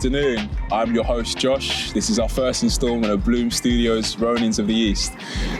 afternoon. I'm your host, Josh. This is our first installment of Bloom Studios' Ronins of the East.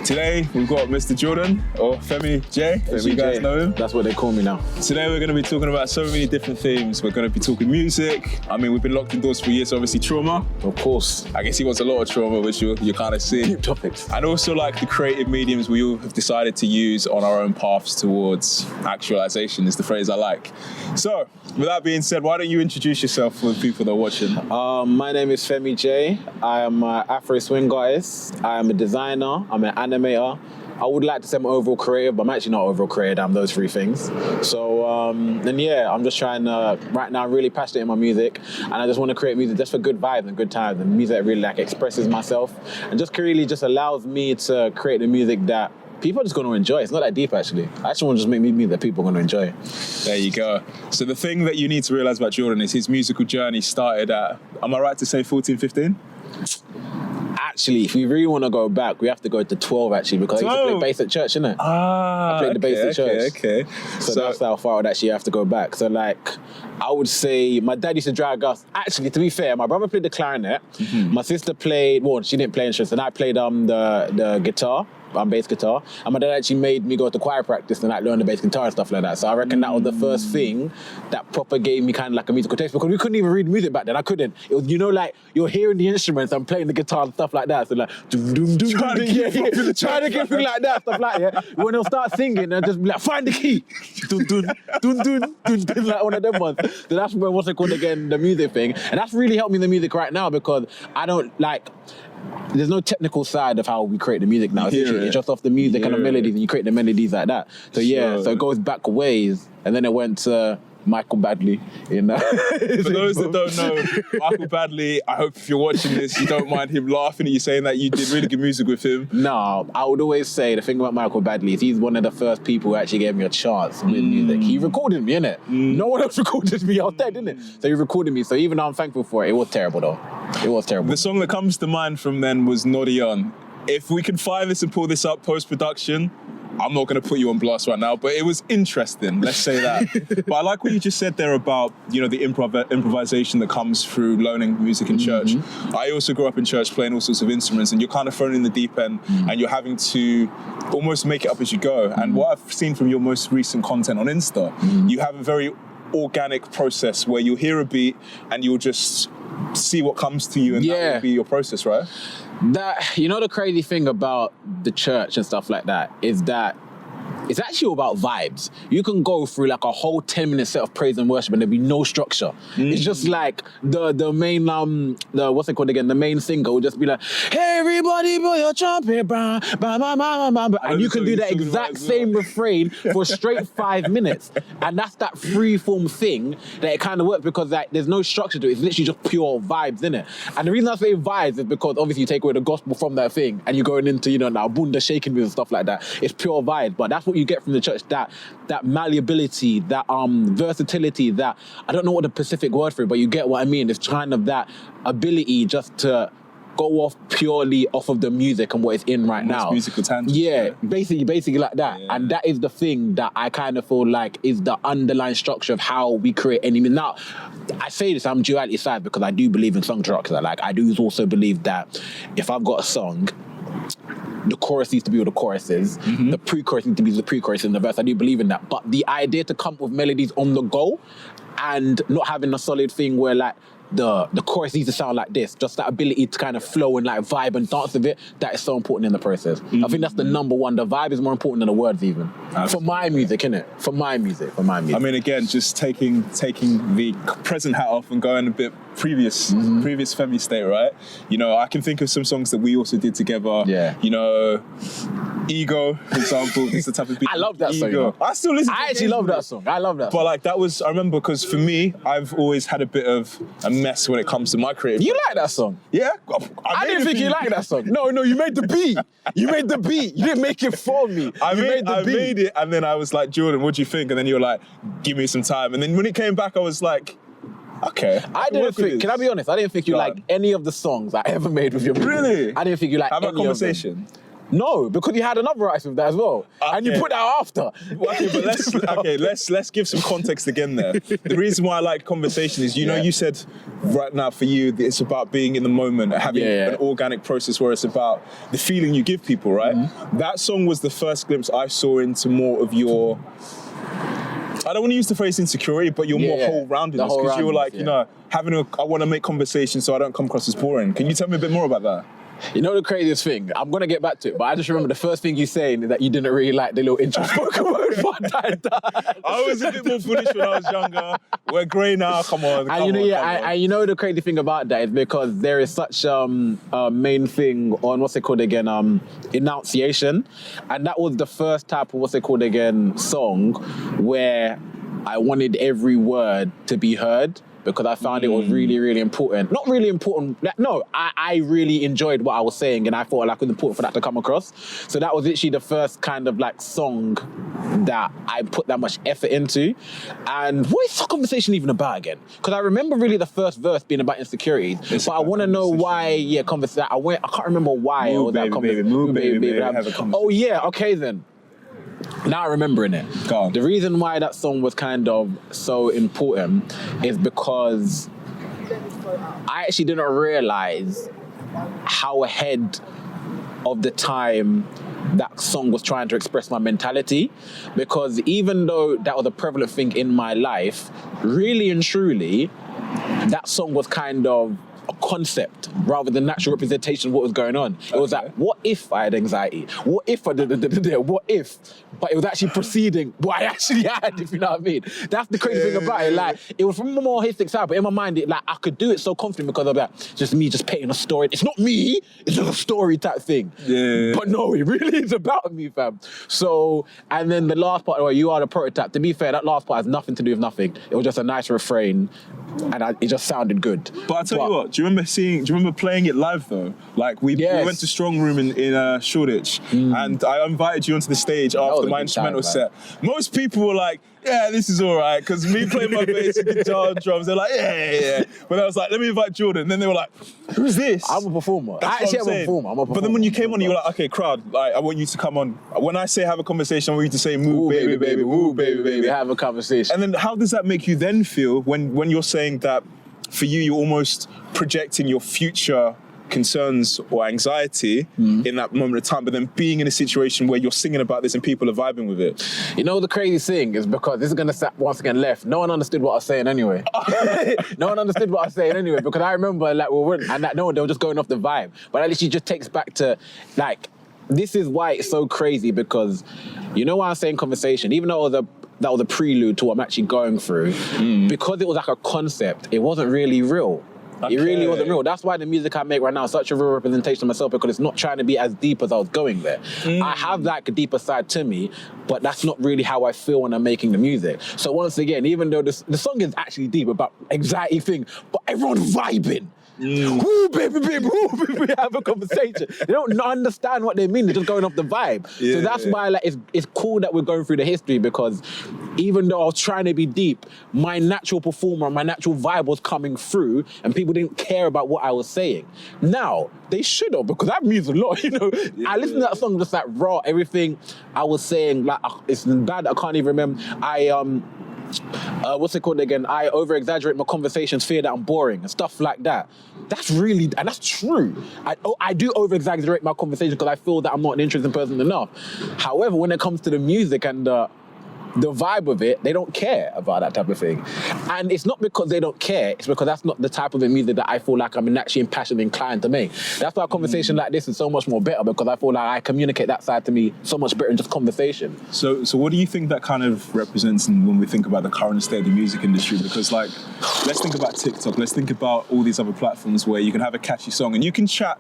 Today, we've got Mr. Jordan, or Femi Jaye, as you guys know him. That's what they call me now. Today, we're going to be talking about so many different themes. We're going to be talking music. I mean, we've been locked indoors for years, so obviously trauma. Of course. I guess he wants a lot of trauma, which you kind of see. Deep topics. And also like the creative mediums we all have decided to use on our own paths towards actualization is the phrase I like. So, with that being said, why don't you introduce yourself for the people that are watching? My name is Femi Jaye. I am an Afro swing artist. I am a designer. I'm an animator. I would like to say I'm overall creative, but I'm actually not overall creative. I'm those three things. So, I'm just trying to, right now, I'm really passionate in my music, and I just want to create music just for good vibes and good times, and music that really like expresses myself, and just really just allows me to create the music that people are just going to enjoy. It's not that deep, actually. I actually want to just make music that people are going to enjoy. There you go. So the thing that you need to realize about Jordan is his musical journey started at, am I right to say 14, 15? Actually, if we really want to go back, we have to go to 12, actually, because 12? I used to play bass at church, innit? I played the bass at church. Okay. So that's how far I would actually have to go back. So, like, I would say my dad used to drag us. Actually, to be fair, my brother played the clarinet. Mm-hmm. My sister played, well, she didn't play instruments, and I played the guitar. Bass guitar, and my dad actually made me go to choir practice and like learn the bass guitar and stuff like that. So I reckon that was the first thing that proper gave me kind of like a musical taste, because we couldn't even read music back then. I couldn't. It was, you know, like you're hearing the instruments and playing the guitar and stuff like that. So like trying to get through like that stuff like when they'll start singing and just be like, find the key, dun dun dun dun dun dun, like one of them ones. So that's when what's it called again, the music thing, and that's really helped me in the music right now, because I don't like. There's no technical side of how we create the music now. It's just off the music and the melodies, and you create the melodies like that. So so it goes back ways, and then it went to Michael Badley. You know? For those that don't know, Michael Badley, I hope if you're watching this, you don't mind him laughing at you saying that you did really good music with him. No, I would always say the thing about Michael Badley is he's one of the first people who actually gave me a chance with music. He recorded me, innit? No one else recorded me. I was dead, innit? So he recorded me. So even though I'm thankful for it, it was terrible though. It was terrible. The song that comes to mind from then was Noddy On. If we can find this and pull this up post-production, I'm not going to put you on blast right now, but it was interesting, let's say that. But I like what you just said there about, you know, the improvisation that comes through learning music in church. I also grew up in church playing all sorts of instruments, and you're kind of thrown in the deep end, and you're having to almost make it up as you go. And what I've seen from your most recent content on Insta, you have a very organic process where you'll hear a beat and you'll just see what comes to you, and that will be your process, right? That, you know, the crazy thing about the church and stuff like that is that it's actually all about vibes. You can go through like a whole 10-minute set of praise and worship and there'll be no structure. It's just like the main, what's it called again? The main singer will just be like, hey, everybody, blow your trumpet, bah, bah, bah, bah, bah, bah. And you can do that exact same refrain for straight 5 minutes. And that's that free-form thing that it kind of works, because like there's no structure to it. It's literally just pure vibes, innit? And the reason I say vibes is because obviously you take away the gospel from that thing and you're going into, you know, now bunda shaking music and stuff like that. It's pure vibes, but that's what you get from the church, that malleability, that versatility, that, I don't know what the specific word for it, but you get what I mean. It's kind of that ability just to go off purely off of the music and what it's in right now. Musical tangent. Yeah, basically like that. Yeah. And that is the thing that I kind of feel like is the underlying structure of how we create any music. Now, I say this, I'm duality side, because I do believe in song structure. Like, I do also believe that if I've got a song, the chorus needs to be what the chorus is. The pre-chorus needs to be the pre-chorus in the verse. I do believe in that. But the idea to come up with melodies on the go and not having a solid thing where like the chorus needs to sound like this, just that ability to kind of flow and like vibe and dance with it, that is so important in the process. I think that's the number one. The vibe is more important than the words even. Absolutely. For my music, innit? For my music. I mean, again, just taking the present hat off and going a bit previous Femi state, right? You know, I can think of some songs that we also did together. Yeah. You know, Ego, for example, is the type of beat. I love that song. You know? I still listen to it. I actually love that song. I love that song. But like that was, I remember, because for me, I've always had a bit of a mess when it comes to my creative. You like that song? Yeah. I didn't think you liked that song. No, you made the beat. You made the beat. You didn't make it for me. I made it, and then I was like, Jordan, what do you think? And then you were like, give me some time. And then when it came back, I was like, okay. I didn't think, can I be honest? I didn't think you liked any of the songs I ever made with your music. Really? I didn't think you liked any of them. How about Conversation? No, because you had another artist with that as well, and you put that after. Okay, but let's give some context again there. The reason why I like conversation is, you know, you said right now for you it's about being in the moment, having an organic process where it's about the feeling you give people, right? That song was the first glimpse I saw into more of your, I don't want to use the phrase insecurity, but you're more whole-roundedness, because you were like, you know, I want to make conversation so I don't come across as boring. Can you tell me a bit more about that? You know the craziest thing? I'm going to get back to it, but I just remember the first thing you saying is that you didn't really like the little intro spoken word for Bada. I was a bit more bullish when I was younger. We're grey now, come on. And you know the crazy thing about that is because there is such a main thing on, what's it called again, enunciation. And that was the first type of, what's it called again, song where I wanted every word to be heard, because I found it was really, really important. Not really important, I really enjoyed what I was saying, and I thought like it was important for that to come across. So that was literally the first kind of like song that I put that much effort into. And what is the conversation even about again? Because I remember really the first verse being about insecurities, but I want to know why, conversation. I can't remember why it was that conversation. Move, baby. Oh yeah, okay then. Now I'm remembering it. The reason why that song was kind of so important is because I actually didn't realize how ahead of the time that song was trying to express my mentality. Because even though that was a prevalent thing in my life, really and truly, that song was kind of a concept rather than natural representation of what was going on. It was like, what if I had anxiety? What if I what if? But it was actually preceding what I actually had, if you know what I mean. That's the crazy thing about it. Like, it was from a more holistic side, but in my mind, I could do it so confident because of that. Just me just painting a story. It's not me, it's just a story type thing. Yeah. But no, it really is about me, fam. So, and then the last part, where you are the prototype, to be fair, that last part has nothing to do with nothing. It was just a nice refrain, and it just sounded good. But I'll tell you what, do you remember playing it live though? Like we went to Strong Room in Shoreditch, and I invited you onto the stage after my instrumental set. Most people were like, yeah, this is all right, because me playing my bass and guitar and drums, they're like, yeah. But I was like, let me invite Jordan. And then they were like, who's this? I'm a performer. I'm a performer. But then when you came on, you were like, okay, crowd, like, I want you to come on. When I say have a conversation, I want you to say, move, baby, move, baby. Have a conversation. And then how does that make you then feel when you're saying that for you, you're almost projecting your future concerns or anxiety in that moment of time, but then being in a situation where you're singing about this and people are vibing with it? You know, the crazy thing is, because this is going to step once again left, no one understood what I was saying anyway. No one understood what I was saying anyway, because I remember like they were just going off the vibe. But that literally just takes back to like, this is why it's so crazy, because you know why I'm saying conversation, even though that was a prelude to what I'm actually going through, because it was like a concept, it wasn't really real. Okay. It really wasn't real. That's why the music I make right now is such a real representation of myself, because it's not trying to be as deep as I was going there. I have like a deeper side to me, but that's not really how I feel when I'm making the music. So once again, even though the song is actually deep about anxiety thing, but everyone's vibing. Ooh, baby, have a conversation. They don't understand what they mean. They're just going off the vibe. So that's why like it's cool that we're going through the history, because even though I was trying to be deep, my natural performer, my natural vibe was coming through, and people didn't care about what I was saying. Now, they should have, because that means a lot, you know. I listened to that song just like raw, everything I was saying, like it's bad, I can't even remember. What's it called again? I over-exaggerate my conversations, fear that I'm boring, and stuff like that. That's really, and that's true. I do over-exaggerate my conversations because I feel that I'm not an interesting person enough. However, when it comes to the music and the vibe of it, they don't care about that type of thing. And it's not because they don't care, it's because that's not the type of music that I feel like I'm actually passionately inclined to make. That's why a conversation like this is so much more better, because I feel like I communicate that side to me so much better than just conversation. So what do you think that kind of represents when we think about the current state of the music industry? Because like, let's think about TikTok, let's think about all these other platforms where you can have a catchy song and you can chat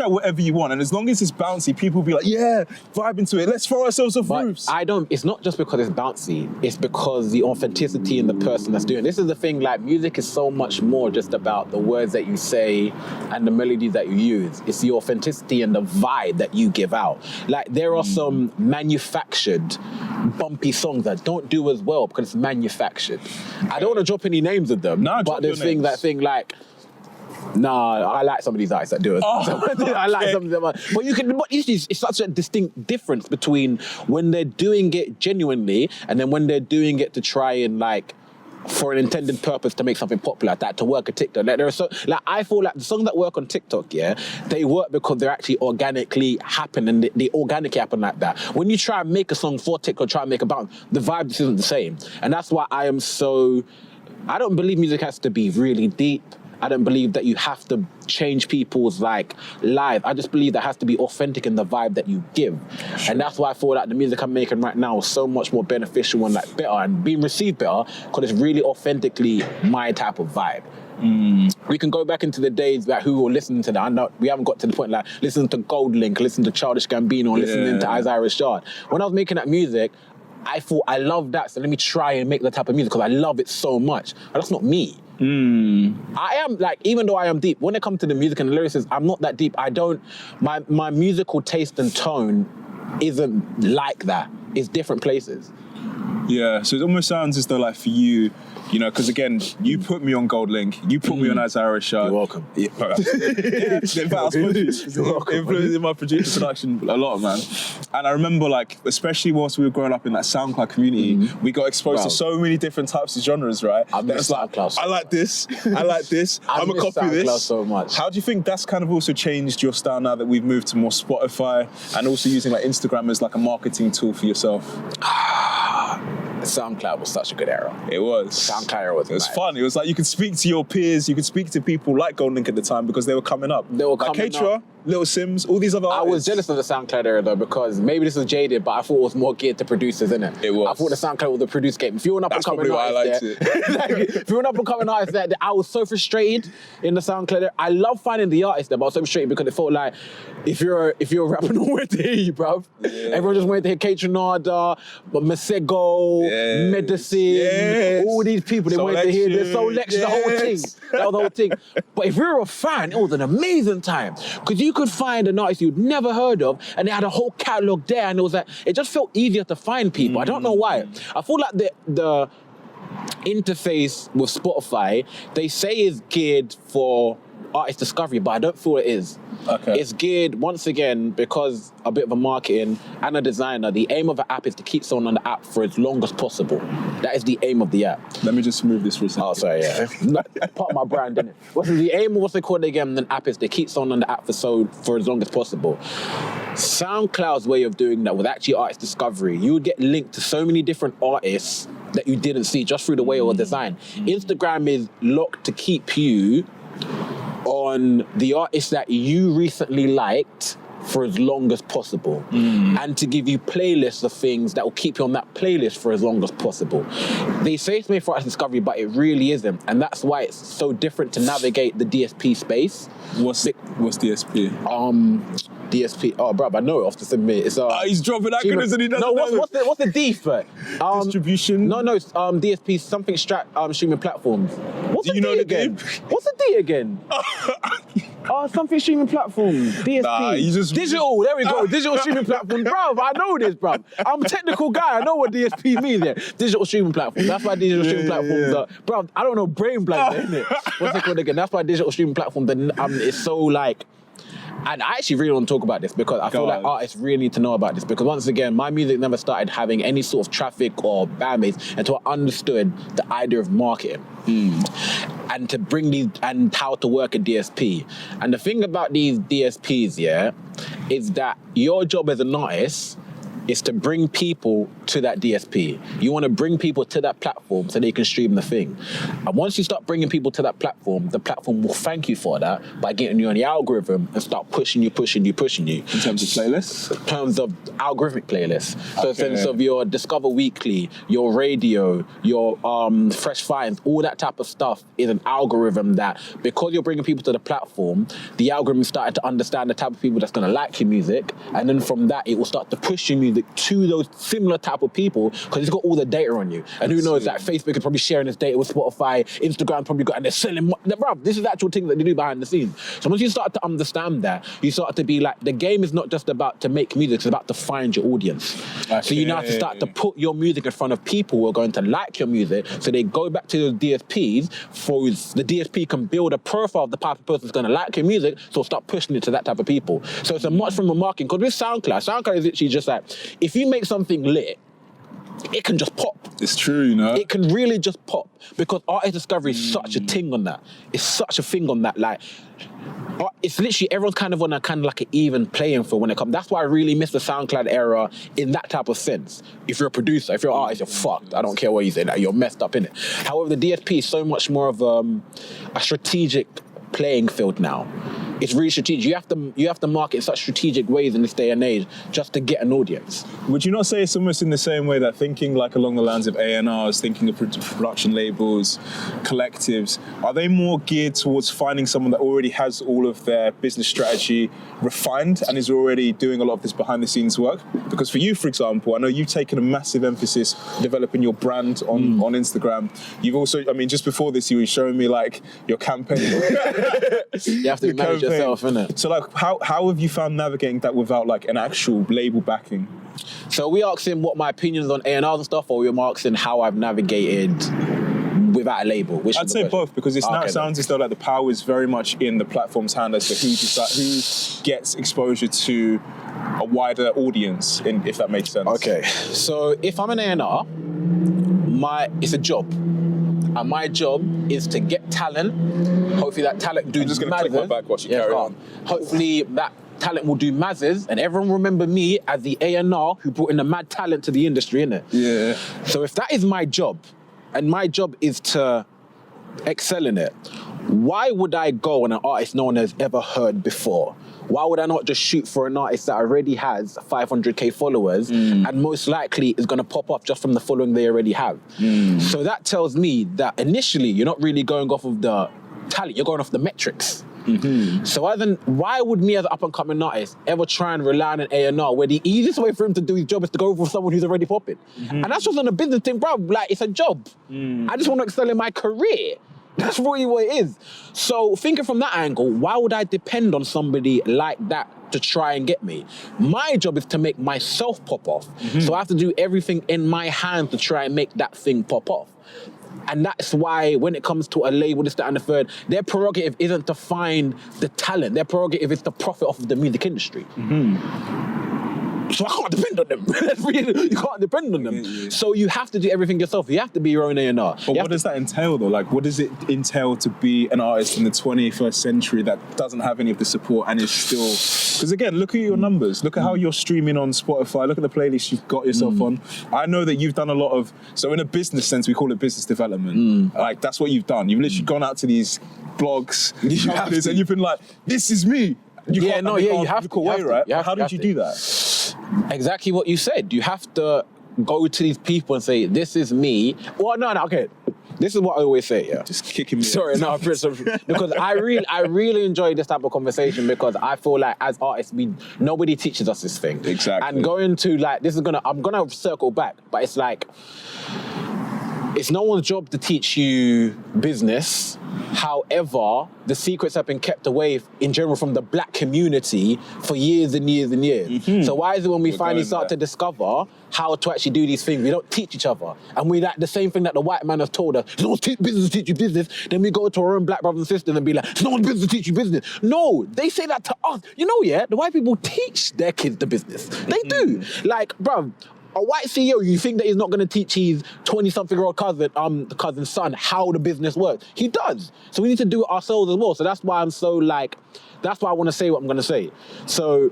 whatever you want, and as long as it's bouncy, people will be like, yeah, vibe into it, let's throw ourselves off roofs. It's not just because it's bouncy, it's because the authenticity in the person that's doing it. This is the thing, like, music is so much more just about the words that you say and the melodies that you use. It's the authenticity and the vibe that you give out. Like, there are some manufactured bumpy songs that don't do as well because it's manufactured. I don't want to drop any names of them, but there's thing like Nah, I like some of these artists that do it. I like some of them. But it's such a distinct difference between when they're doing it genuinely and then when they're doing it to try and like for an intended purpose to make something popular, like that to work a TikTok. Like I feel like the songs that work on TikTok, yeah, they work because they're actually organically happen and they organically happen like that. When you try and make a song for TikTok, try and make a bounce, the vibe just isn't the same. And that's why I don't believe music has to be really deep. I don't believe that you have to change people's like life. I just believe that has to be authentic in the vibe that you give. Sure. And that's why I feel like the music I'm making right now is so much more beneficial and like better and being received better because it's really authentically my type of vibe. We can go back into the days like who were listening to that. I know we haven't got to the point like listening to Gold Link, listening to Childish Gambino, listening to Isaiah Rashad. When I was making that music, I thought I love that, so let me try and make that type of music because I love it so much. But that's not me. I am like, even though I am deep, when it comes to the music and the lyrics, I'm not that deep. My musical taste and tone isn't like that. It's different places. Yeah, so it almost sounds as though like for you, you know, because again, you put me on Gold Link, you put me on Isaiah Rashad. You're welcome. Yeah, in fact, I was influencing my production a lot, man. And I remember, like, especially whilst we were growing up in that SoundCloud community, we got exposed to so many different types of genres, right? I miss SoundCloud. I like this. I like this. I'm gonna copy SoundCloud this. so much. How do you think that's kind of also changed your style now that we've moved to more Spotify and also using like Instagram as like a marketing tool for yourself? SoundCloud was such a good era. It was. SoundCloud era was. It was fun. It was like you could speak to your peers, you could speak to people like Gold Link at the time because they were coming up. They were like coming Keitra, up. Little Sims, all these other artists. I was jealous of the SoundCloud era though because maybe this was jaded, but I thought it was more geared to producers, innit? It was. I thought the SoundCloud was the produce game. If you're an up and coming artist, if you're an up and coming artist, there, I was so frustrated in the SoundCloud era. I love finding the artist there, but I was so frustrated because it felt like if you're a rapper, no one wanted to hear you, bruv. Yeah. Everyone just wanted to hear Keitra Nada, Masego, Medicine, all these people. They wanted to hear the Soul Lecture, the whole thing. That was the whole thing. But if you're a fan, it was an amazing time because you could find an artist you'd never heard of, and they had a whole catalog there, and it was like it just felt easier to find people. I don't know why. I feel like the interface with Spotify, they say is geared for artist discovery, but I don't feel it is. Okay. It's geared, once again, because a bit of a marketing and a designer, the aim of an app is to keep someone on the app for as long as possible. That is the aim of the app. Let me just move this for a second. Oh, sorry, yeah. Part of my brand, isn't it? What's the aim of what's they call it again? An app is to keep someone on the app for as long as possible. SoundCloud's way of doing that with actually artist discovery, you would get linked to so many different artists that you didn't see just through the way it was designed. Instagram is locked to keep you on the artists that you recently liked for as long as possible and to give you playlists of things that will keep you on that playlist for as long as possible. They say it's made for artist discovery, but it really isn't, and that's why it's so different to navigate the DSP space. What's DSP? DSP. Oh, bruv, I know it off the submit. It's he's dropping acronyms and he doesn't know. What's the D for it? Distribution? No, it's DSP, something streaming platforms. Do you know the game? What's the D again? Something streaming platform. DSP. Nah, you just... Digital, there we go. Digital streaming platform. Bruv, I know this, bruv. I'm a technical guy. I know what DSP means there. Digital streaming platform. That's why digital streaming platforms are... Bruv, I don't know brain blank, isn't it? What's it called again? That's why digital streaming platform is so like... And I actually really want to talk about this because I feel like artists really need to know about this because once again, my music never started having any sort of traffic or ban base until I understood the idea of marketing and to bring these and how to work a DSP. And the thing about these DSPs, yeah, is that your job as an artist is to bring people to that DSP. You want to bring people to that platform so they can stream the thing. And once you start bringing people to that platform, the platform will thank you for that by getting you on the algorithm and start pushing you. In terms of playlists? In terms of algorithmic playlists. So in terms of your Discover Weekly, your radio, your Fresh Finds, all that type of stuff is an algorithm that, because you're bringing people to the platform, the algorithm started to understand the type of people that's going to like your music, and then from that, it will start to push your music music to those similar type of people because it's got all the data on you. And who knows, that Facebook is probably sharing this data with Spotify, Instagram probably got, and they're selling. Bruv, this is actual things that they do behind the scenes. So once you start to understand that, you start to be like, the game is not just about to make music, it's about to find your audience. Okay. So you now have to start to put your music in front of people who are going to like your music. So they go back to those DSPs, for the DSP can build a profile of the type of person who's going to like your music, so start pushing it to that type of people. So it's a much from a marketing, because with SoundCloud is literally just like, if you make something lit, it can just pop. It's true, you know. It can really just pop because artist discovery is such a thing on that. It's such a thing on that. Like, it's literally everyone's kind of on a kind of like an even playing field when it comes. That's why I really miss the SoundCloud era in that type of sense. If you're a producer, if you're an artist, you're fucked. I don't care what you say. Like, you're messed up in it. However, the DSP is so much more of a strategic playing field now. It's really strategic. You have to market in such strategic ways in this day and age just to get an audience. Would you not say it's almost in the same way that thinking like along the lines of A&Rs, thinking of production labels, collectives, are they more geared towards finding someone that already has all of their business strategy refined and is already doing a lot of this behind the scenes work? Because for you, for example, I know you've taken a massive emphasis developing your brand on Instagram. You've also, I mean, just before this, you were showing me like your campaign. You have to manage yourself, innit? So like, how have you found navigating that without like an actual label backing? So we asking what my opinions on A&Rs and stuff, or we're asking how I've navigated without a label? I'd say both, because it sounds as though like the power is very much in the platform's hand as to who gets exposure to a wider audience, if that makes sense. Okay, so if I'm an A&R, it's a job. And my job is to get talent. Hopefully that talent do. I'm just going to click my back while you carry on. Hopefully that talent will do mazzes, and everyone remember me as the A&R who brought in the mad talent to the industry, innit? Yeah. So if that is my job, and my job is to excel in it, why would I go on an artist no one has ever heard before? Why would I not just shoot for an artist that already has 500k followers and most likely is going to pop off just from the following they already have? So that tells me that initially you're not really going off of the talent, you're going off the metrics. So why would me as an up-and-coming artist ever try and rely on an A&R where the easiest way for him to do his job is to go for someone who's already popping? And that's just on a business thing, bro. Like, it's a job. I just want to excel in my career. That's really what it is. So thinking from that angle, why would I depend on somebody like that to try and get me? My job is to make myself pop off. So I have to do everything in my hand to try and make that thing pop off. And that's why when it comes to a label, this, that, and the third, their prerogative isn't to find the talent. Their prerogative is to profit off of the music industry. So I can't depend on them. You can't depend on them. So you have to do everything yourself. You have to be your own A&R. But what does that entail though? Like, what does it entail to be an artist in the 21st century that doesn't have any of the support and is still... Because again, look at your numbers. Look at how you're streaming on Spotify. Look at the playlist you've got yourself on. I know that you've done a lot of... So in a business sense, we call it business development. Like, that's what you've done. You've literally gone out to these blogs, companies, and you've been like, this is me. You have to. How did you do that? Exactly what you said. You have to go to these people and say, this is me. Well, no, okay. This is what I always say, yeah. Just kicking me. Sorry, no, because I really enjoy this type of conversation because I feel like as artists, nobody teaches us this thing. Exactly. And going to like, I'm gonna circle back, but it's like, it's no one's job to teach you business. However, the secrets have been kept away in general from the black community for years and years and years. So why is it when we finally start to discover how to actually do these things, we don't teach each other? And we like the same thing that the white man has told us, no business teach you business. Then we go to our own black brothers and sisters and be like, it's no one's business teach you business. No, they say that to us. You know, yeah, the white people teach their kids the business. They do. Like, bruv, a white CEO, you think that he's not going to teach his 20-something-year-old cousin's son how the business works? He does. So we need to do it ourselves as well. So that's why that's why I want to say what I'm going to say. So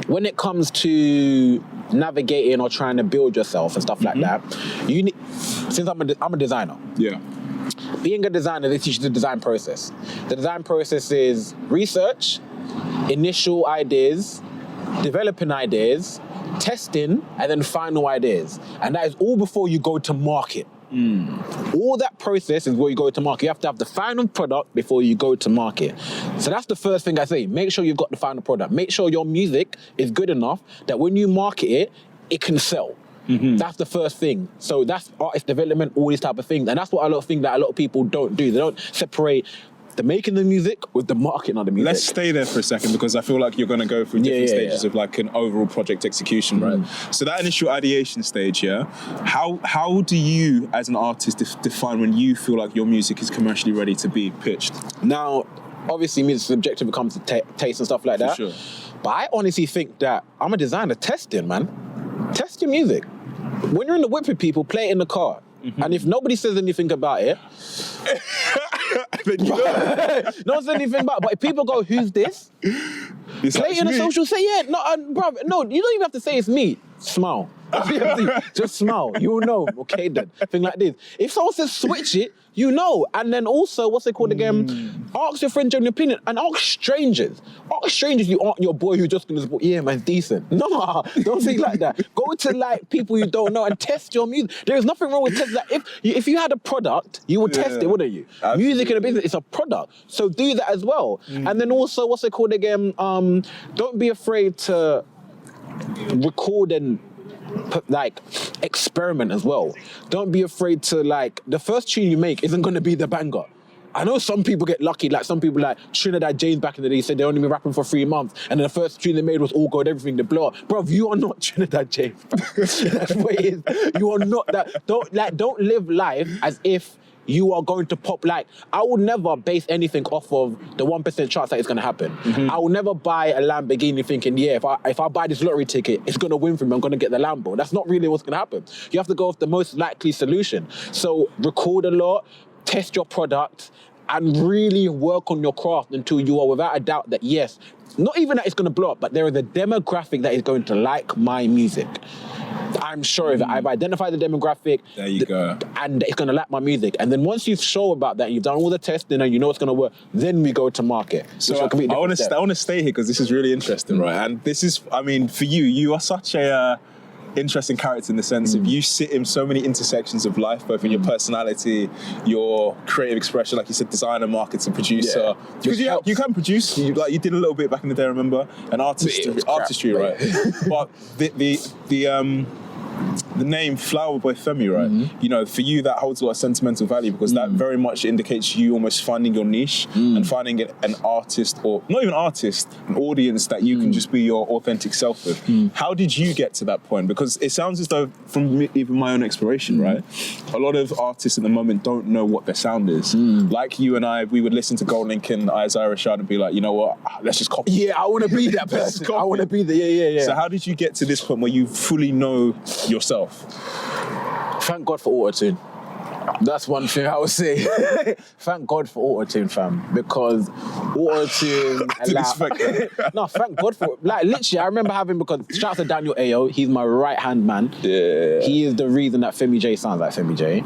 when it comes to navigating or trying to build yourself and stuff like that, you need, since I'm a designer. Yeah. Being a designer, they teach you the design process. The design process is research, initial ideas, developing ideas, testing, and then final ideas. And that is all before you go to market. All that process is where you go to market. You have to have the final product before you go to market. So that's the first thing I say. Make sure you've got the final product. Make sure your music is good enough that when you market it, it can sell. That's the first thing. So that's artist development, all these type of things. And that's what a lot of people don't do. They don't separate the making the music with the marketing of the music. Let's stay there for a second because I feel like you're going to go through different stages of like an overall project execution, right? So that initial ideation stage, how do you as an artist define when you feel like your music is commercially ready to be pitched? Now, obviously music is subjective when it comes to taste and stuff like that. For sure. But I honestly think that I'm a designer. Testing, man. Test your music. When you're in the whip with people, play it in the car. And if nobody says anything about it, then you know. no one says anything about it. But if people go, who's this? Play it in a social, say, bro, no, you don't even have to say it's me. Smile. Just smile. You will know. Okay, then. Thing like this. If someone says switch it, you know. And then also, what's it called again? Ask your friend your opinion and ask strangers. Ask strangers you aren't your boy who's just gonna support, yeah, man, decent. No, don't think like that. Go to like people you don't know and test your music. There is nothing wrong with testing that. If you had a product, you would test it, wouldn't you? Absolutely. Music in a business, it's a product. So do that as well. And then also, what's it called again? Don't be afraid to record and like experiment as well. Don't be afraid to like, the first tune you make isn't gonna be the banger. I know some people get lucky, like some people like Trinidad James back in the day said they only been rapping for 3 months and then the first tune they made was all gold, everything, they blow up. Bruv, you are not Trinidad James. That's what it is. You are not that. Don't live life as if you are going to pop. Like, I would never base anything off of the 1% chance that it's gonna happen. I will never buy a Lamborghini thinking, if I buy this lottery ticket, it's gonna win for me, I'm gonna get the Lambo. That's not really what's gonna happen. You have to go with the most likely solution. So record a lot, test your product, and really work on your craft until you are without a doubt that yes, not even that it's gonna blow up, but there is a demographic that is going to like my music. I'm sure of it. I've identified the demographic. There you go. And it's going to like my music. And then once you've shown about that, and you've done all the testing and you know it's going to work, then we go to market. So I want to stay here because this is really interesting, right? And this is, I mean, for you are such a interesting character in the sense of you sit in so many intersections of life, both in your personality, your creative expression, like you said, designer, marketer, producer. Because you can produce, you did a little bit back in the day, remember? And artistry, right? But the name Flower by Femi, right? You know, for you that holds a lot of sentimental value because that very much indicates you almost finding your niche and finding an artist, or not even artist, an audience that you can just be your authentic self with. How did you get to that point? Because it sounds as though, from even my own exploration, right? A lot of artists at the moment don't know what their sound is. Like you and I, we would listen to Gold Link and Isaiah Rashad and be like, you know what, let's just copy. Yeah, I want to be that person. I want to be the, yeah. So how did you get to this point where you fully know yourself? Thank God for auto-tune. That's one thing I would say. Thank God for auto-tune, fam, because auto-tune no, thank God for, like, literally I remember having, because shout out to Daniel Ayo, he's my right hand man. He is the reason that Femi Jaye sounds like Femi Jaye.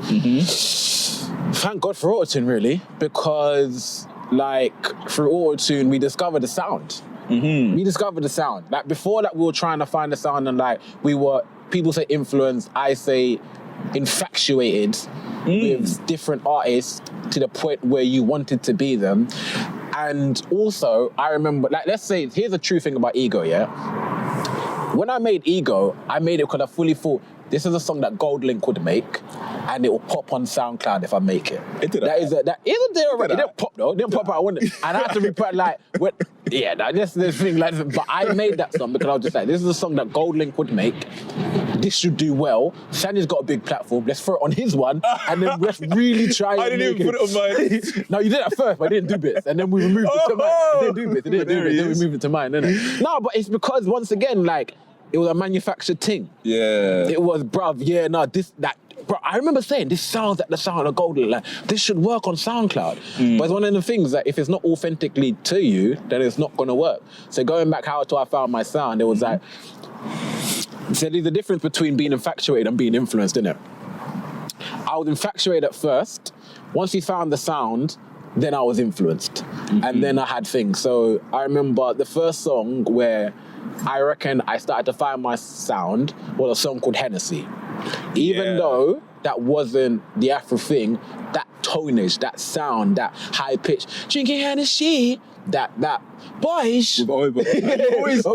Thank God for auto-tune, really, because like through auto-tune we discovered the sound. We discovered the sound. Like before that we were trying to find the sound and like we were, people say influenced, I say infatuated with different artists to the point where you wanted to be them. And also, I remember, like, let's say, here's a true thing about Ego, yeah? When I made Ego, I made it because I fully thought, this is a song that Gold Link would make, and it will pop on SoundCloud if I make it. It did that. That isn't there already. It didn't pop though. It didn't pop out. I wanted, and I had to reply like, that's the thing. Like, but I made that song because I was just like, this is a song that Gold Link would make. This should do well. Sanya's got a big platform. Let's throw it on his one, and then let's really try. I didn't even put it on mine. No, you did it at first, but I didn't do bits, and then we removed it to mine. I didn't do bits. Then we moved it to mine. Innit? No, but it's because once again, like, it was a manufactured thing. Yeah. It was, bruv, bro, I remember saying, this sounds like the sound of Golden. Like, this should work on SoundCloud. But it's one of the things that if it's not authentically to you, then it's not gonna work. So going back how I found my sound, it was like, so there's a difference between being infatuated and being influenced, innit? I was infatuated at first. Once you found the sound, then I was influenced. And then I had things. So I remember the first song where I reckon I started to find my sound was a song called Hennessy. Even though that wasn't the Afro thing, that tonage, that sound, that high pitch, drinking Hennessy, boys. Boys,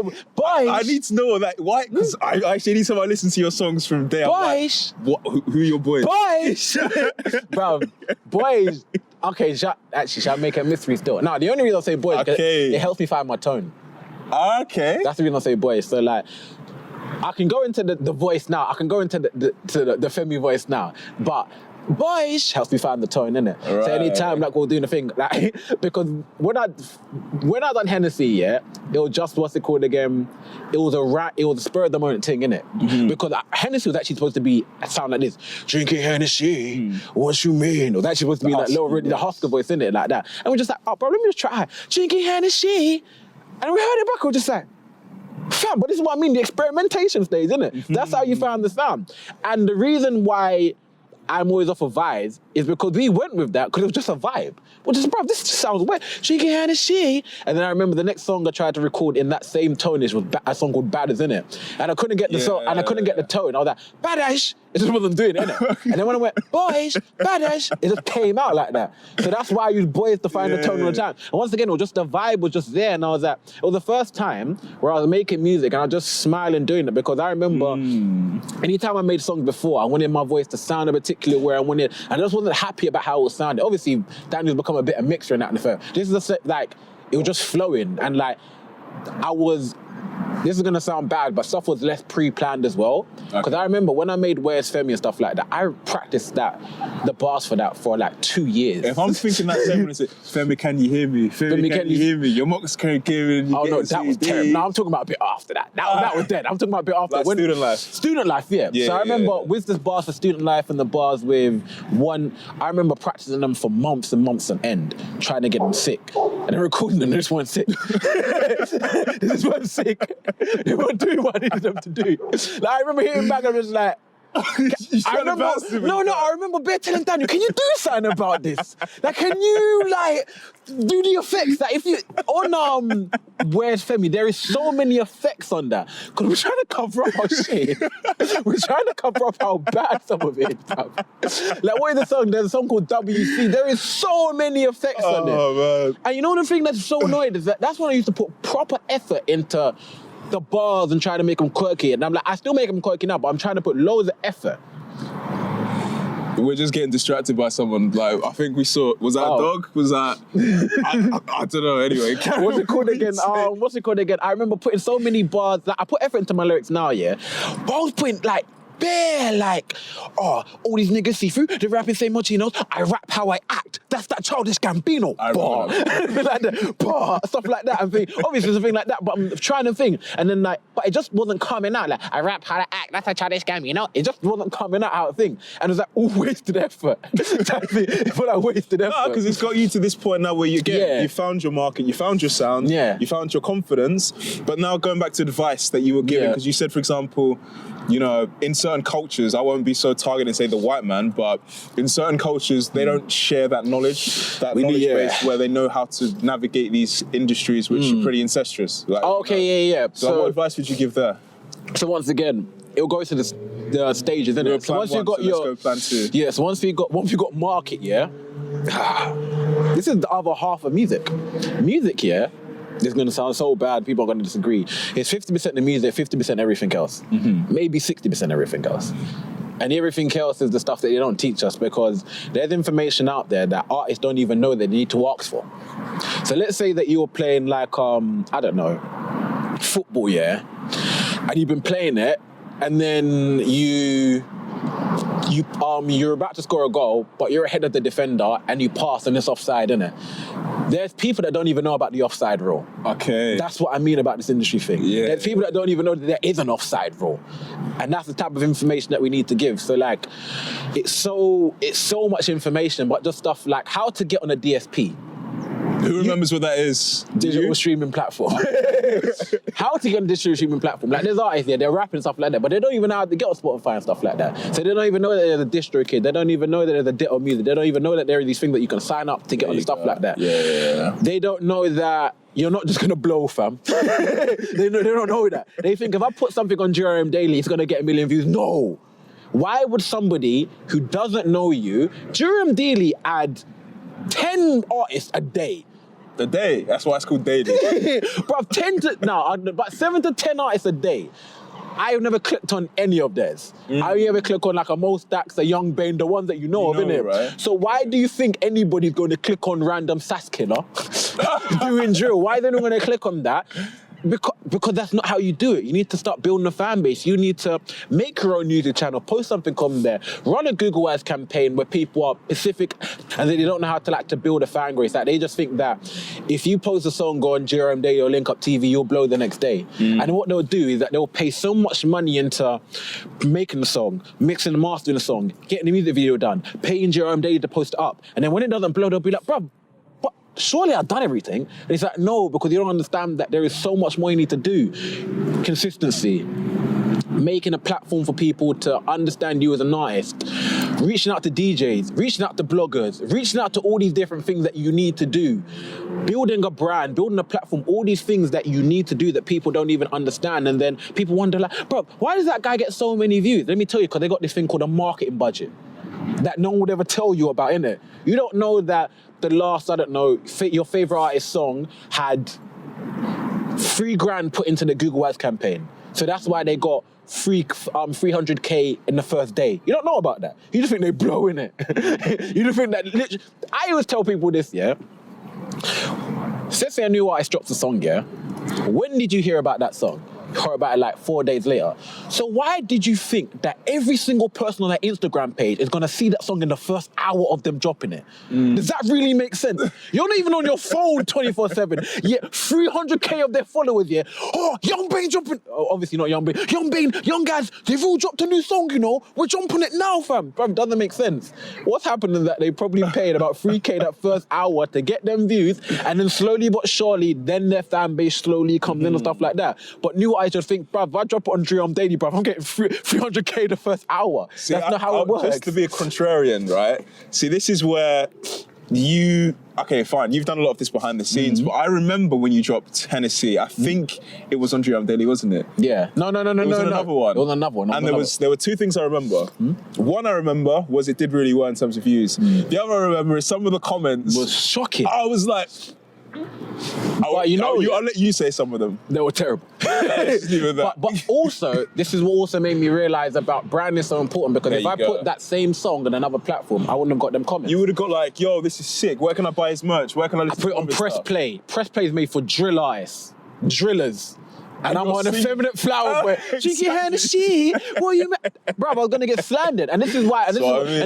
I need to know that. Why? Because I actually need to listen to your songs from there. Boys. Like, who are your boys? Boys. Bro, boys. Okay, shall I make a mystery still? No, the only reason I say boys is it helps me find my tone. Okay. That's the reason I say boys. So like, I can go into the voice now. I can go into the Femi voice now. But boys helps me find the tone, innit? Right. So anytime like we're doing the thing, like because when I done Hennessy, yeah, it was just what's it called again? It was a spur of the moment thing, innit? Mm-hmm. Because Hennessy was actually supposed to be sound like this: drinking Hennessy, what you mean? It was actually supposed to be like the Husker voice, innit, like that. And we're just like, oh, bro, let me just try drinking Hennessy, and we heard it back. We're just like, fam, but this is what I mean, the experimentation stage, innit? Mm-hmm. That's how you found the sound. And the reason why I'm always off of vibes is because we went with that because it was just a vibe. Well, just, bro, this just sounds weird. She can she. And then I remember the next song I tried to record in that same tone-ish was a song called Bada's, innit? And I couldn't get the song, and I couldn't get the tone. I was like, Badash. It just wasn't doing it, innit? And then when I went, boys, Badash, it just came out like that. So that's why I use boys to find the tone all the time. And once again, it was just the vibe was just there. And I was like, it was the first time where I was making music and I was just smiling doing it because I remember anytime I made songs before, I wanted my voice to sound a particular way I wanted. And I just wasn't happy about how it was sounding. Obviously, Daniel's become a bit of mixer in that in the first. This is just like, it was just flowing. And like, this is gonna sound bad, but stuff was less pre-planned as well. Because I remember when I made Where's Femi and stuff like that, I practiced the bars for that for like 2 years. If I'm thinking that same when it's Femi, can you hear me? Femi, can you hear me? Your mocks can't hear me. Oh no, that was terrible. No, I'm talking about a bit after that. That was dead. I'm talking about a bit after. Like Student Life. Student Life, yeah. So I remember with the bars for Student Life and the bars with one, I remember practicing them for months and months on end, trying to get them sick. And then recording them, they just weren't sick. They just weren't sick. They weren't doing what I needed them to do. Like, I remember hearing back, I was like, I remember Bear telling Daniel, can you do something about this? Like, can you, like, do the effects? Like, if you, on Where's Femi, there is so many effects on that. Because we're trying to cover up our shit. We're trying to cover up how bad some of it is. Like, what is the song? There's a song called WC. There is so many effects on it. Man. And you know the thing that's so annoying is that's when I used to put proper effort into the bars and try to make them quirky. And I'm like, I still make them quirky now, but I'm trying to put loads of effort. We're just getting distracted by someone. Like, I think we saw, was that a dog? Was that, I don't know, anyway. What's it called again? I remember putting so many bars, like, I put effort into my lyrics now, yeah? But I was putting, like, bare, like, all these niggas see through, the rapping say much he knows, I rap how I act. That's that childish Gambino. Bar. Like that, bar, stuff like that. And think, obviously something like that, but I'm trying to think. And then like, but it just wasn't coming out. Like, I rap how I act, that's a childish Gambino. It just wasn't coming out how I think. And it was like, all wasted effort. It felt like wasted effort. No, because it's got you to this point now where you found your market, you found your sound, you found your confidence, but now going back to the advice that you were giving, because you said, for example, you know, in certain cultures, I won't be so targeted and say the white man, but in certain cultures, they don't share that knowledge, base where they know how to navigate these industries, which are pretty incestuous. Like, So what advice would you give there? So once again, it'll go to the stages, isn't it? So once you got your plan two. Yeah, so once you got market, this is the other half of music. Music, this is going to sound so bad, people are going to disagree. It's 50% the music, 50% everything else. Maybe 60% everything else. And everything else is the stuff that they don't teach us because there's information out there that artists don't even know that they need to ask for. So let's say that you're playing like, I don't know, football, and you've been playing it, and then you're about to score a goal, but you're ahead of the defender and you pass and it's offside, innit? There's people that don't even know about the offside rule. Okay. That's what I mean about this industry thing. Yeah. There's people that don't even know that there is an offside rule. And that's the type of information that we need to give. So like, it's so much information, but just stuff like how to get on a DSP. Who remembers what that is? Digital streaming platform. How to get on a digital streaming platform. Like there's artists they're rapping and stuff like that, but they don't even know how to get on Spotify and stuff like that. So they don't even know that there's a distro kid. They don't even know that there's a Ditto music. They don't even know that there are these things that you can sign up to get on stuff like that. Yeah. They don't know that you're not just gonna blow, fam. They don't know that. They think if I put something on GRM Daily, it's gonna get 1 million views. No. Why would somebody who doesn't know you, GRM Daily add 10 artists a day? The day. That's why it's called daily. Bruv, about 7 to 10 artists a day. I have never clicked on any of theirs. I only ever click on like a Mo Stacks, a Young Bane, the ones that you know of, innit? Right? So why do you think anybody's going to click on random Sass Killer doing drill? Why are they not going to click on that? Because that's not how you do it. You need to start building a fan base. You need to make your own YouTube channel, post something on there, run a Google Ads campaign where people are specific and they don't know how to build a fan base. Like they just think that if you post a song on GRM Day or Link Up TV, you'll blow the next day. And what they'll do is that they'll pay so much money into making the song, mixing and mastering the song, getting the music video done, paying GRM Day to post it up. And then when it doesn't blow, they'll be like, bruv, surely I've done everything. And it's like, no, because you don't understand that there is so much more you need to do. Consistency, making a platform for people to understand you as an artist, reaching out to DJs, reaching out to bloggers, reaching out to all these different things that you need to do, building a brand, building a platform, all these things that you need to do that people don't even understand. And then people wonder like, bro, why does that guy get so many views? Let me tell you, because they got this thing called a marketing budget that no one would ever tell you about, innit? You don't know that the last, your favorite artist song had $3,000 put into the Google Ads campaign. So that's why they got 300K in the first day. You don't know about that. You just think they blow, innit? You just think that literally. I always tell people this, yeah? Say a new artist drops a song, yeah? When did you hear about that song? Heard about it like 4 days later. So why did you think that every single person on that Instagram page is gonna see that song in the first hour of them dropping it? Does that really make sense? You're not even on your phone 24/7. Yet 300K of their followers, yeah. Oh, Young Bane dropping. Oh, obviously not Young Bane. Young Bane, Young guys, they've all dropped a new song, you know. We're jumping it now, fam. Bro, doesn't make sense. What's happening is that they probably paid about 3K that first hour to get them views, and then slowly but surely, then their fan base slowly comes in and stuff like that. But new I just think, bruv, if I drop it on Dream Daily, bruv, I'm getting 300K the first hour. See, that's not how it works. Just to be a contrarian, right? See, this is where okay, fine, you've done a lot of this behind the scenes, but I remember when you dropped Tennessee, I think it was on Dream Daily, wasn't it? Yeah. No. It was another one. It was another one. And there were two things I remember. One I remember was it did really well in terms of views. The other I remember is some of the comments was shocking. I was like, I'll let you say some of them. They were terrible. But also, this is what also made me realize about branding is so important, because if I put that same song on another platform, I wouldn't have got them comments. You would have got like, yo, this is sick. Where can I buy his merch? Where can I listen to it? I put it on Press Play. Press Play is made for drill artists, drillers. And I'm on Effeminate Flowers where cheeky Hennessy. What you bro, I was gonna get slandered. And this is why. And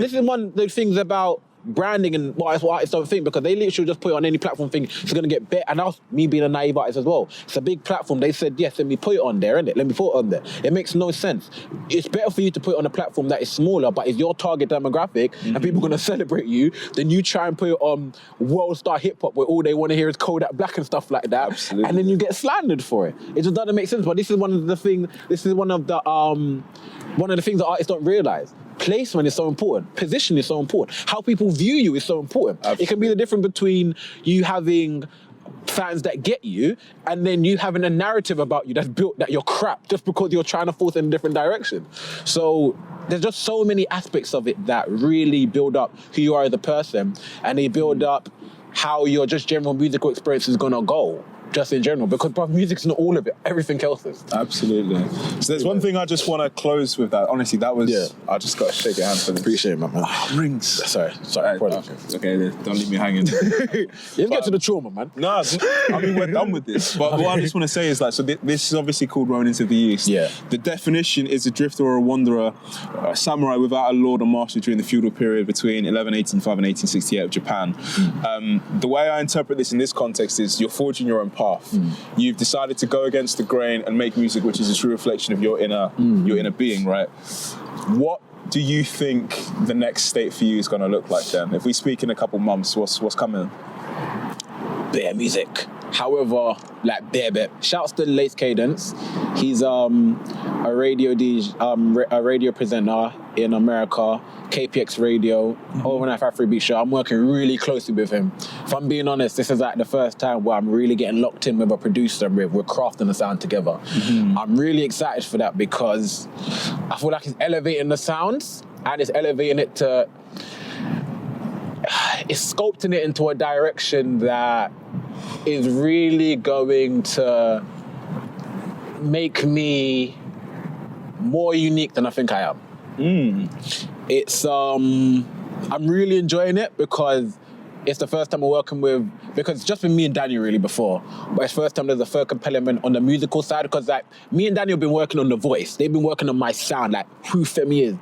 this is one of the things about branding and what artists don't think, because they literally just put it on any platform thing, it's going to get better. And that was me being a naive artist as well. It's a big platform. They said, yes, let me put it on there, innit? Let me put it on there. It makes no sense. It's better for you to put it on a platform that is smaller, but is your target demographic, and people are going to celebrate you, than you try and put it on World Star Hip Hop, where all they want to hear is Kodak Black and stuff like that. Absolutely. And then you get slandered for it. It just doesn't make sense. But this is one of the things that artists don't realize. Placement is so important. Position is so important. How people view you is so important. Absolutely. It can be the difference between you having fans that get you and then you having a narrative about you that's built that you're crap just because you're trying to force in a different direction. So there's just so many aspects of it that really build up who you are as a person, and they build up how your just general musical experience is gonna go. Just in general, because music's not all of it. Everything else is. Absolutely. So there's one thing I just want to close with that. Honestly, that was... Yeah. I just got to shake your hand for this. Appreciate it, man. Rings. Sorry. Okay, don't leave me hanging. Let's get to the trauma, man. No, I mean, we're done with this. But what I just want to say is like, so this is obviously called Ronin to the East. Yeah. The definition is a drifter or a wanderer, a samurai without a lord or master during the feudal period between 1185 and 1868 of Japan. The way I interpret this in this context is you're forging your own path. You've decided to go against the grain and make music which is a true reflection of your inner being, right? What do you think the next state for you is going to look like then? If we speak in a couple months, what's coming? Bare music. However, like bare. Shouts to Lace Cadence. He's a radio DJ, a radio presenter in America, KPX Radio, Overnight Afrobeat Show. I'm working really closely with him. If I'm being honest, this is like the first time where I'm really getting locked in with a producer and we're crafting the sound together. I'm really excited for that because I feel like it's elevating the sounds and it's elevating it to... It's sculpting it into a direction that is really going to make me more unique than I think I am. It's I'm really enjoying it because it's the first time I'm working with, because it's just been me and Daniel really before, but it's the first time there's a third complement on the musical side, because like me and Daniel have been working on the voice, they've been working on my sound, like who Femi is.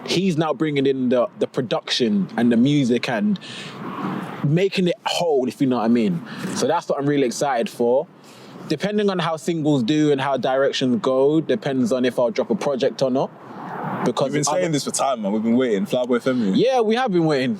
He's now bringing in the production and the music and making it whole, if you know what I mean. So that's what I'm really excited for. Depending on how singles do and how directions go, depends on if I'll drop a project or not. Because we've been saying this for time, man. We've been waiting. Flyboy Femi. Yeah, we have been waiting.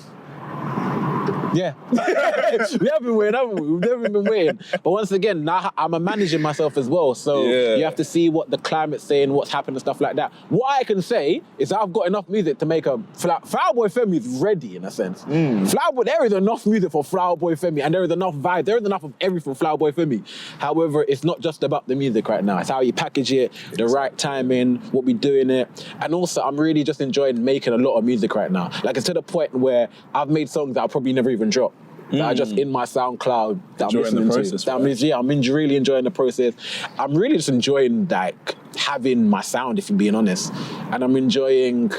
Yeah. We have been waiting, haven't we? We've never been waiting. But once again, now I'm managing myself as well. So you have to see what the climate's saying, what's happening and stuff like that. What I can say is I've got enough music to make a... Flyboy Femi is ready, in a sense. There is enough music for Flyboy Femi, and there is enough vibe, there is enough of everything for Flyboy Femi. However, it's not just about the music right now. It's how you package it, the right timing, what we're doing it. And also, I'm really just enjoying making a lot of music right now. Like, it's to the point where I've made songs that I'll probably never even drop. That are just in my SoundCloud that I'm listening to. I'm really enjoying the process. I'm really just enjoying like having my sound, if I'm being honest. And I'm enjoying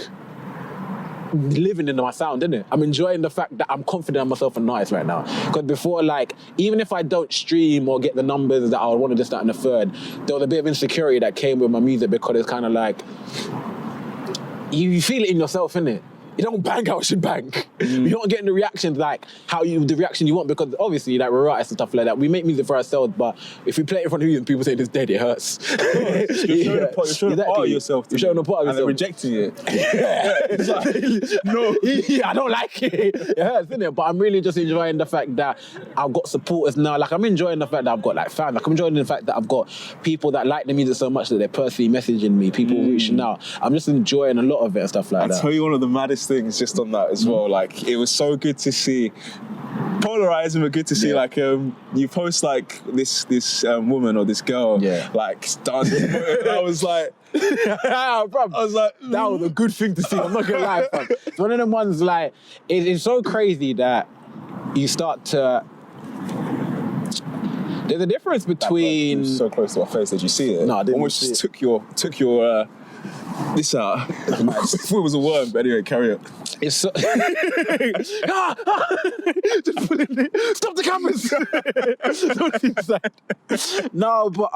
living in my sound, innit? I'm enjoying the fact that I'm confident in myself and nice right now. Because before, like, even if I don't stream or get the numbers that I want to this, that, and the third, there was a bit of insecurity that came with my music, because it's kind of like, you feel it in yourself, innit? You don't bang how it should bang. You're not getting the reactions like the reaction you want, because obviously like we're artists and stuff like that. We make music for ourselves, but if we play it in front of you and people say it's dead, it hurts. You're showing a part of yourself. You're showing a part of yourself. And they're rejecting it. It's like, no. I don't like it. It hurts, innit? But I'm really just enjoying the fact that I've got supporters now. Like, I'm enjoying the fact that I've got like fans. Like, I'm enjoying the fact that I've got people that like the music so much that they're personally messaging me, people reaching out. I'm just enjoying a lot of it and stuff like that. I'll tell you one of the maddest things just on that as well. Like, it was so good to see, polarizing, but good to see like you post like this woman or this girl like dancing. I was like, that was a good thing to see. I'm not gonna lie, fam. It's one of them ones like it's so crazy that you start to. There's a difference between. It was so close to my face. Did you see it? No, I didn't. Almost just took your this out. I thought it was a worm, but anyway, carry on. It's so... Just put it in. Stop the cameras. Don't inside. No, but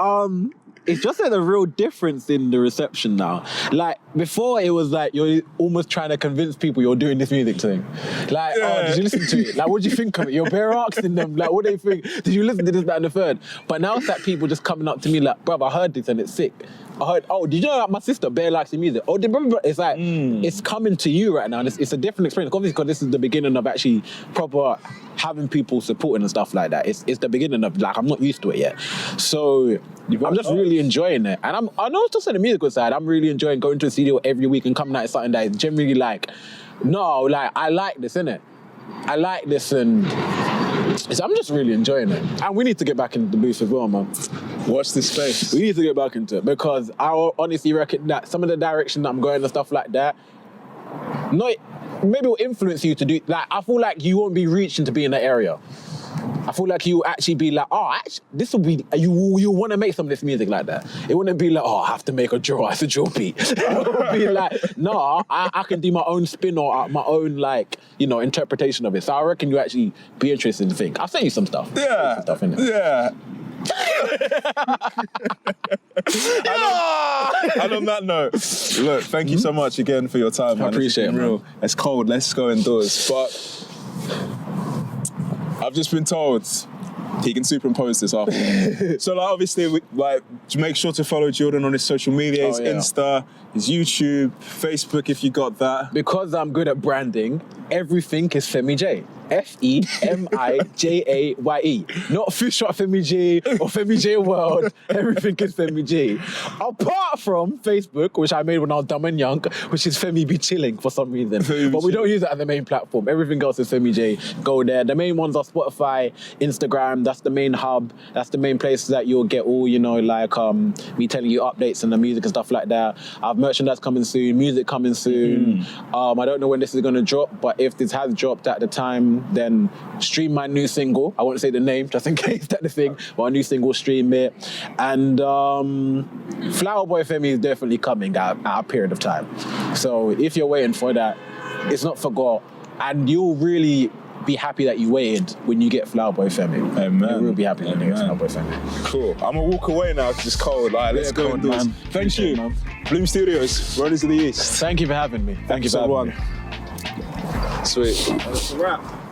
it's just like a real difference in the reception now. Like, before it was like you're almost trying to convince people you're doing this music thing. Like, oh, did you listen to it? Like, what do you think of it? You're bare asking them, like, what do they think? Did you listen to this, that, and the third? But now it's like people just coming up to me like, bruv, I heard this and it's sick. I heard, oh, did you know that my sister bare likes the music? Oh, it's like, it's coming to you right now. And it's a different experience. Obviously, because this is the beginning of actually proper having people supporting and stuff like that. It's the beginning of, like, I'm not used to it yet. So I'm just really enjoying it. And I know it's just on the musical side, I'm really enjoying going to the studio every week and coming out with something that is generally like, no, like, I like this, innit? I like this, and I'm just really enjoying it. And we need to get back into the booth as well, man. Watch this space. We need to get back into it, because I honestly reckon that some of the direction that I'm going and stuff like that, maybe will influence you to do, like, I feel like you won't be reaching to be in that area. I feel like you actually be like, oh, actually, this will be, you want to make some of this music like that. It wouldn't be like, oh, I have to make a draw, it's a draw beat. It would be like, no, I can do my own spin or my own, like, interpretation of it. So I reckon you actually be interested in think. I'll send you some stuff. Yeah. Some stuff in it. Yeah. And on that note, look, thank you so much again for your time, man. I appreciate it, real. It's cold, let's go indoors. But I've just been told he can superimpose this after. So, like, obviously, to make sure to follow Jordan on his social media, his Insta, his YouTube, Facebook, if you got that. Because I'm good at branding, everything is Femi Jaye. Femijaye. Not Fish Shot Femi Jaye or Femi Jaye World. Everything is Femi Jaye. Apart from Facebook, which I made when I was dumb and young, which is Femi Be Chilling for some reason. But we don't use it as the main platform. Everything else is Femi Jaye. Go there. The main ones are Spotify, Instagram. That's the main hub. That's the main place that you'll get all, like me telling you updates and the music and stuff like that. I have merchandise coming soon, music coming soon. I don't know when this is going to drop, but if this has dropped at the time stream, then stream my new single. I won't say the name just in case that's the thing. But my new single, stream it. And Flower Boy Femi is definitely coming at a period of time. So if you're waiting for that, it's not forgot. And you'll really be happy that you waited when you get Flower Boy Femi. Amen. You will be happy when you get Flower Boy Femi. Cool. I'm gonna walk away now because it's cold. Like, let's go cold, indoors. man. Thank you. Man. Bloom Studios, Ronnie's of the East. Thank you for having me. Thank you for having me. Sweet. That's a wrap.